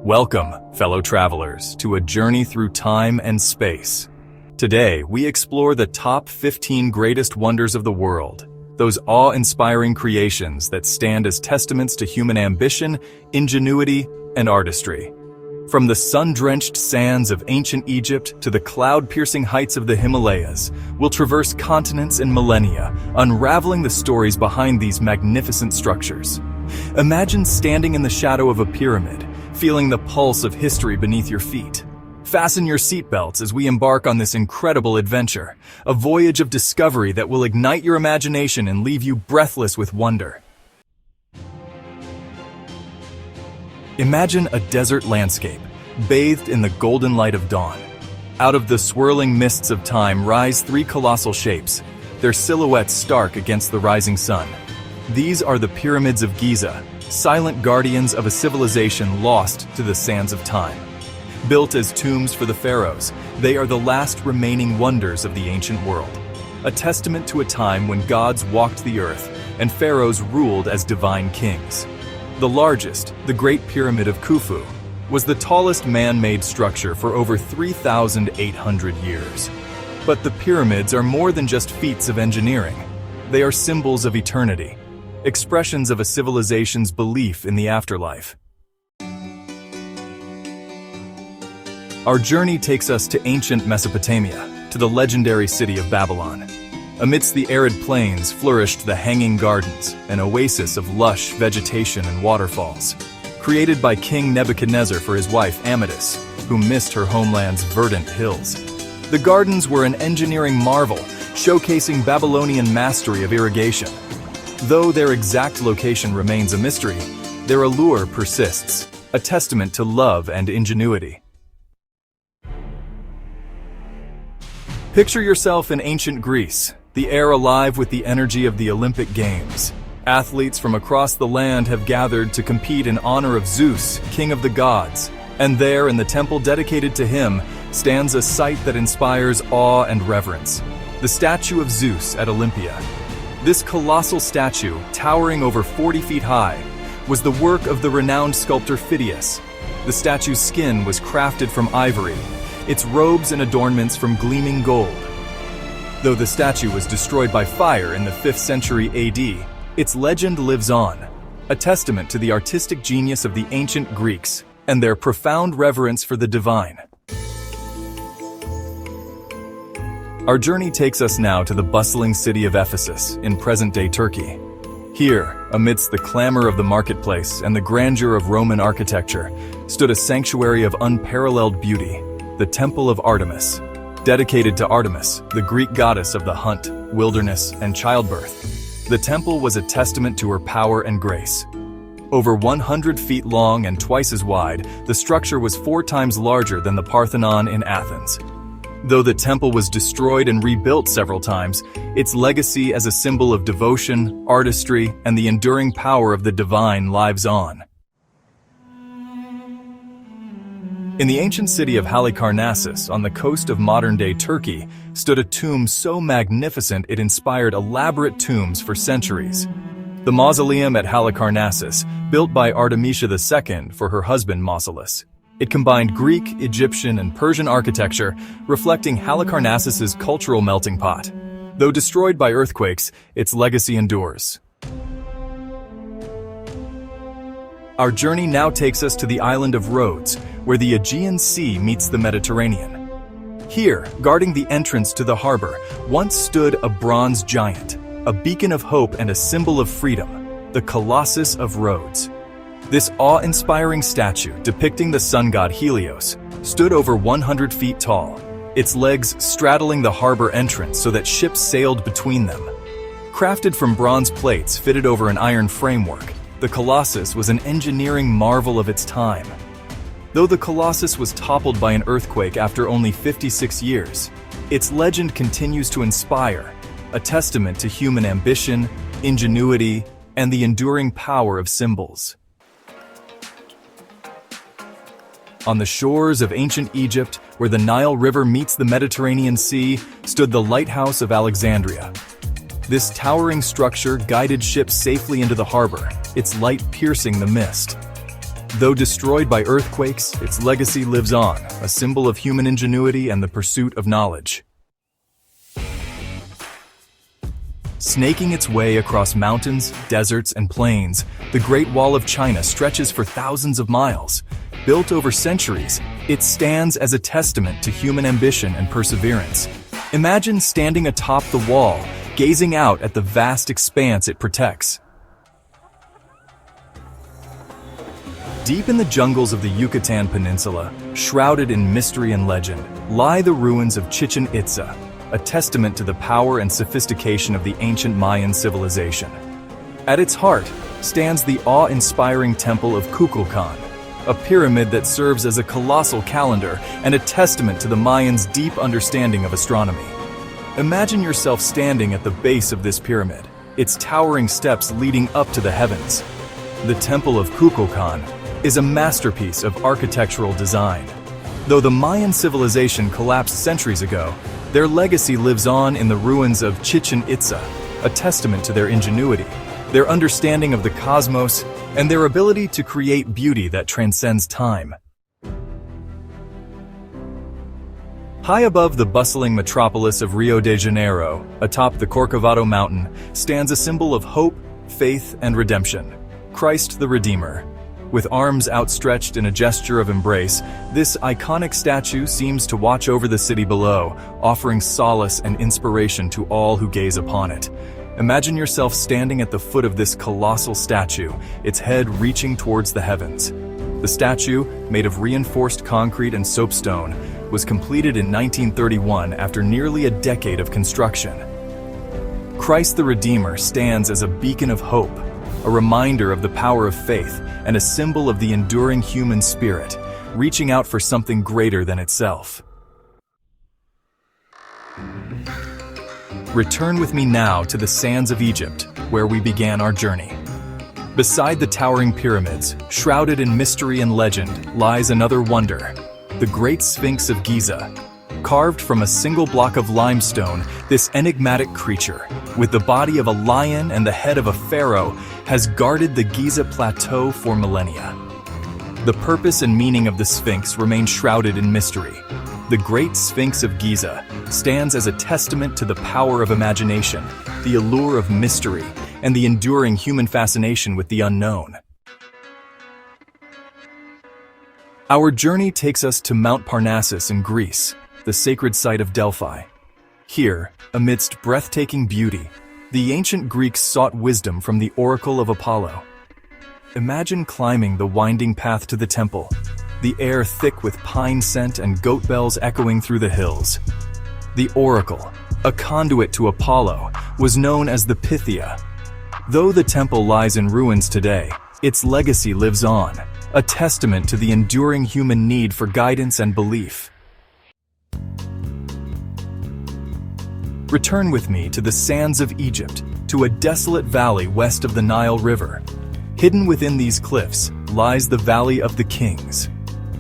Welcome, fellow travelers, to a journey through time and space. Today, we explore the top 15 greatest wonders of the world, those awe-inspiring creations that stand as testaments to human ambition, ingenuity, and artistry. From the sun-drenched sands of ancient Egypt to the cloud-piercing heights of the Himalayas, we'll traverse continents and millennia, unraveling the stories behind these magnificent structures. Imagine standing in the shadow of a pyramid, feeling the pulse of history beneath your feet. Fasten your seatbelts as we embark on this incredible adventure, a voyage of discovery that will ignite your imagination and leave you breathless with wonder. Imagine a desert landscape, bathed in the golden light of dawn. Out of the swirling mists of time rise three colossal shapes, their silhouettes stark against the rising sun. These are the Pyramids of Giza, silent guardians of a civilization lost to the sands of time. Built as tombs for the pharaohs, they are the last remaining wonders of the ancient world, a testament to a time when gods walked the earth and pharaohs ruled as divine kings. The largest, the Great Pyramid of Khufu, was the tallest man-made structure for over 3,800 years. But the pyramids are more than just feats of engineering. They are symbols of eternity, expressions of a civilization's belief in the afterlife. Our journey takes us to ancient Mesopotamia, to the legendary city of Babylon. Amidst the arid plains flourished the Hanging Gardens, an oasis of lush vegetation and waterfalls. Created by King Nebuchadnezzar for his wife Ametis, who missed her homeland's verdant hills. The gardens were an engineering marvel, showcasing Babylonian mastery of irrigation. Though their exact location remains a mystery, their allure persists, a testament to love and ingenuity. Picture yourself in ancient Greece, the air alive with the energy of the Olympic Games. Athletes from across the land have gathered to compete in honor of Zeus, king of the gods. And there, in the temple dedicated to him, stands a sight that inspires awe and reverence: the statue of Zeus at Olympia. This colossal statue, towering over 40 feet high, was the work of the renowned sculptor Phidias. The statue's skin was crafted from ivory, its robes and adornments from gleaming gold. Though the statue was destroyed by fire in the 5th century AD, its legend lives on, a testament to the artistic genius of the ancient Greeks and their profound reverence for the divine. Our journey takes us now to the bustling city of Ephesus in present-day Turkey. Here, amidst the clamor of the marketplace and the grandeur of Roman architecture, stood a sanctuary of unparalleled beauty, the Temple of Artemis. Dedicated to Artemis, the Greek goddess of the hunt, wilderness, and childbirth, the temple was a testament to her power and grace. Over 100 feet long and twice as wide, the structure was 4 times larger than the Parthenon in Athens. Though the temple was destroyed and rebuilt several times, its legacy as a symbol of devotion, artistry, and the enduring power of the divine lives on. In the ancient city of Halicarnassus, on the coast of modern-day Turkey, stood a tomb so magnificent it inspired elaborate tombs for centuries. The mausoleum at Halicarnassus, built by Artemisia II for her husband Mausolus. It combined Greek, Egyptian, and Persian architecture, reflecting Halicarnassus's cultural melting pot. Though destroyed by earthquakes, its legacy endures. Our journey now takes us to the island of Rhodes, where the Aegean Sea meets the Mediterranean. Here, guarding the entrance to the harbor, once stood a bronze giant, a beacon of hope and a symbol of freedom, the Colossus of Rhodes. This awe-inspiring statue, depicting the sun god Helios, stood over 100 feet tall, its legs straddling the harbor entrance so that ships sailed between them. Crafted from bronze plates fitted over an iron framework, the Colossus was an engineering marvel of its time. Though the Colossus was toppled by an earthquake after only 56 years, its legend continues to inspire, a testament to human ambition, ingenuity, and the enduring power of symbols. On the shores of ancient Egypt, where the Nile River meets the Mediterranean Sea, stood the Lighthouse of Alexandria. This towering structure guided ships safely into the harbor, its light piercing the mist. Though destroyed by earthquakes, its legacy lives on, a symbol of human ingenuity and the pursuit of knowledge. Snaking its way across mountains, deserts, and plains, the Great Wall of China stretches for thousands of miles. Built over centuries, it stands as a testament to human ambition and perseverance. Imagine standing atop the wall, gazing out at the vast expanse it protects. Deep in the jungles of the Yucatan Peninsula, shrouded in mystery and legend, lie the ruins of Chichen Itza, a testament to the power and sophistication of the ancient Mayan civilization. At its heart stands the awe-inspiring temple of Kukulkan, a pyramid that serves as a colossal calendar and a testament to the Mayans' deep understanding of astronomy. Imagine yourself standing at the base of this pyramid, its towering steps leading up to the heavens. The Temple of Kukulkan is a masterpiece of architectural design. Though the Mayan civilization collapsed centuries ago, their legacy lives on in the ruins of Chichen Itza, a testament to their ingenuity, their understanding of the cosmos, and their ability to create beauty that transcends time. High above the bustling metropolis of Rio de Janeiro, atop the Corcovado mountain, stands a symbol of hope, faith, and redemption, Christ the Redeemer. With arms outstretched in a gesture of embrace, this iconic statue seems to watch over the city below, offering solace and inspiration to all who gaze upon it. Imagine yourself standing at the foot of this colossal statue, its head reaching towards the heavens. The statue, made of reinforced concrete and soapstone, was completed in 1931 after nearly a decade of construction. Christ the Redeemer stands as a beacon of hope, a reminder of the power of faith, and a symbol of the enduring human spirit, reaching out for something greater than itself. Return with me now to the sands of Egypt, where we began our journey. Beside the towering pyramids, shrouded in mystery and legend, lies another wonder, the Great Sphinx of Giza. Carved from a single block of limestone, this enigmatic creature, with the body of a lion and the head of a pharaoh, has guarded the Giza Plateau for millennia. The purpose and meaning of the Sphinx remain shrouded in mystery. The Great Sphinx of Giza stands as a testament to the power of imagination, the allure of mystery, and the enduring human fascination with the unknown. Our journey takes us to Mount Parnassus in Greece, the sacred site of Delphi. Here, amidst breathtaking beauty, the ancient Greeks sought wisdom from the Oracle of Apollo. Imagine climbing the winding path to the temple, the air thick with pine scent and goat bells echoing through the hills. The Oracle, a conduit to Apollo, was known as the Pythia. Though the temple lies in ruins today, its legacy lives on, a testament to the enduring human need for guidance and belief. Return with me to the sands of Egypt, to a desolate valley west of the Nile River. Hidden within these cliffs lies the Valley of the Kings.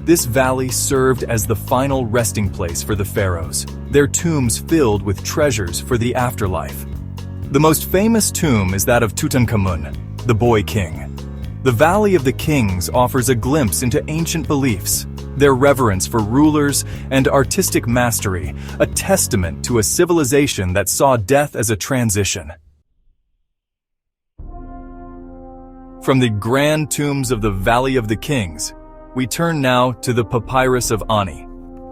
This valley served as the final resting place for the pharaohs, their tombs filled with treasures for the afterlife. The most famous tomb is that of Tutankhamun, the Boy King. The Valley of the Kings offers a glimpse into ancient beliefs, their reverence for rulers, and artistic mastery, a testament to a civilization that saw death as a transition. From the grand tombs of the Valley of the Kings, we turn now to the Papyrus of Ani,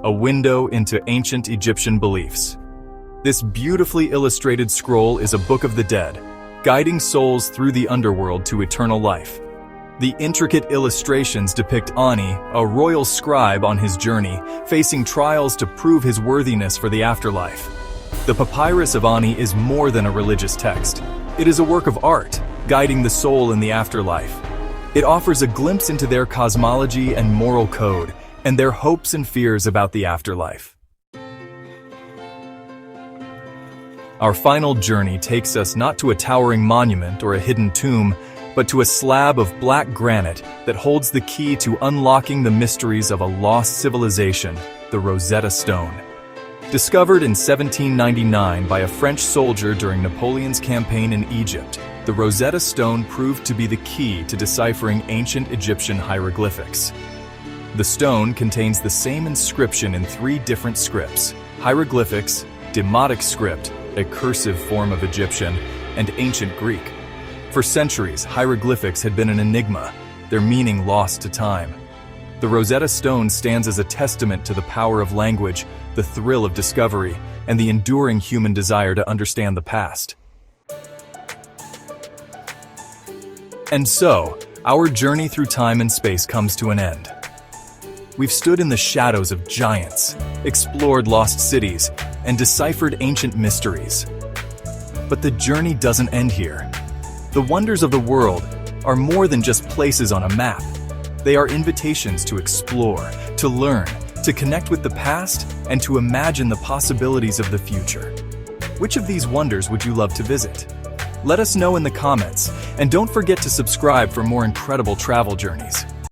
a window into ancient Egyptian beliefs. This beautifully illustrated scroll is a book of the dead, guiding souls through the underworld to eternal life. The intricate illustrations depict Ani, a royal scribe on his journey, facing trials to prove his worthiness for the afterlife. The Papyrus of Ani is more than a religious text. It is a work of art, guiding the soul in the afterlife. It offers a glimpse into their cosmology and moral code, and their hopes and fears about the afterlife. Our final journey takes us not to a towering monument or a hidden tomb, but to a slab of black granite that holds the key to unlocking the mysteries of a lost civilization, the Rosetta Stone. Discovered in 1799 by a French soldier during Napoleon's campaign in Egypt, the Rosetta Stone proved to be the key to deciphering ancient Egyptian hieroglyphics. The stone contains the same inscription in 3 different scripts: hieroglyphics, Demotic script, a cursive form of Egyptian, and ancient Greek. For centuries, hieroglyphics had been an enigma, their meaning lost to time. The Rosetta Stone stands as a testament to the power of language, the thrill of discovery, and the enduring human desire to understand the past. And so, our journey through time and space comes to an end. We've stood in the shadows of giants, explored lost cities, and deciphered ancient mysteries. But the journey doesn't end here. The wonders of the world are more than just places on a map. They are invitations to explore, to learn, to connect with the past, and to imagine the possibilities of the future. Which of these wonders would you love to visit? Let us know in the comments, and don't forget to subscribe for more incredible travel journeys.